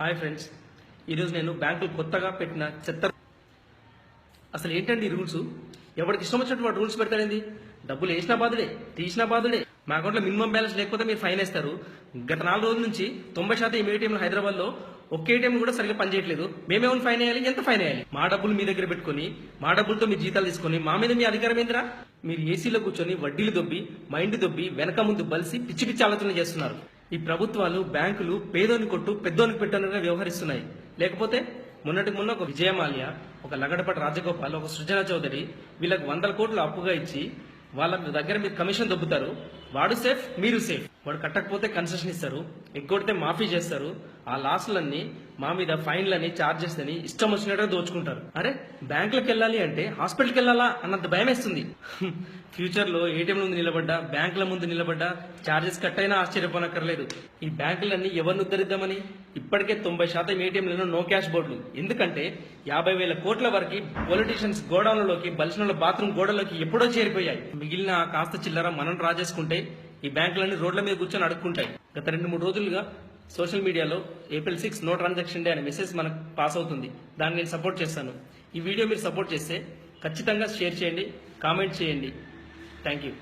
Hi friends, ఈరోజు నేను బ్యాంకులు కొత్తగా పెట్టిన చెత్త అసలు ఏంటండి ఈ రూల్స్? ఎవరికి ఇష్టం వచ్చినట్టు వాడు రూల్స్ పెడతాడండి. డబ్బులు వేసినా బాధుడే, తీసినా బాధుడే. మా అకౌంట్లో మినిమం బ్యాలెన్స్ లేకపోతే మీరు ఫైన్ వేస్తారు. గత 4 రోజుల నుంచి 90% ఏటీఎంలు హైదరాబాద్ లో ఒక్క ఏటీఎం కూడా సరిగ్గా పనిచేయట్లేదు. మేమేమైనా ఫైన్ వేయాలి? ఎంత ఫైన్ వేయాలి? మా డబ్బులు మీ దగ్గర పెట్టుకుని మా డబ్బులతో మీ జీతాలు తీసుకుని మా మీద మీ అధికారం ఏందిరా? మీరు ఏసీలో కూర్చొని వడ్డీలు దొబ్బి మైండ్ దొబ్బి వెనక ముందు బలిసి పిచ్చి పిచ్చి ఆలోచన చేస్తున్నారు. ఈ ప్రభుత్వాలు బ్యాంకులు పేదోని కొట్టు పెద్దోనికి పెట్టనుగా వ్యవహరిస్తున్నాయి. లేకపోతే మొన్నటికి మొన్న ఒక విజయమాల్య, ఒక లగడపాటి రాజగోపాల్, ఒక సృజన చౌదరి వీళ్ళకి 100 కోట్లు అప్పుగా ఇచ్చి వాళ్ళ దగ్గర మీరు కమిషన్ దొబ్బుతారు. వాడు సేఫ్, మీరు సేఫ్. వాడు కట్టకపోతే కన్సెషన్ ఇస్తారు, ఎగ్గొడితే మాఫీ చేస్తారు. ఆ లాస్లన్నీ మా మీద ఫైన్లని చార్జెస్ అని ఇష్టం వచ్చినట్టుగా దోచుకుంటారు. అరే, బ్యాంకులకు వెళ్ళాలి అంటే హాస్పిటల్కి వెళ్ళాలా అన్నంత భయం వేస్తుంది. ఫ్యూచర్ లో ఏటీఎం ముందు నిలబడ్డా, బ్యాంకుల ముందు నిలబడ్డా చార్జెస్ కట్ అయినా ఆశ్చర్యపోనక్కర్లేదు. ఈ బ్యాంకులన్నీ ఎవరిని ఉద్ధరిద్దామని ఇప్పటికే 90% ఏటీఎంలను నో క్యాష్ బోర్డులు. ఎందుకంటే 50,000 కోట్ల వరకు పొలిటీషియన్స్ గోడౌన్లలోకి, బలిసిన బాత్రూమ్ గోడలోకి ఎప్పుడో చేరిపోయాయి. మిగిలిన కాస్త చిల్లర మనం డ్రా చేసుకుంటే ఈ బ్యాంకులన్నీ రోడ్ల మీద కూర్చొని అడుక్కుంటాయి. గత 2-3 రోజులుగా సోషల్ మీడియాలో April 6 నో ట్రాన్సాక్షన్ డే అనే మెసేజ్ మనకు పాస్ అవుతుంది. దాన్ని నేను సపోర్ట్ చేస్తాను. ఈ వీడియో మీరు సపోర్ట్ చేస్తే ఖచ్చితంగా షేర్ చేయండి, కామెంట్ చేయండి. Thank you.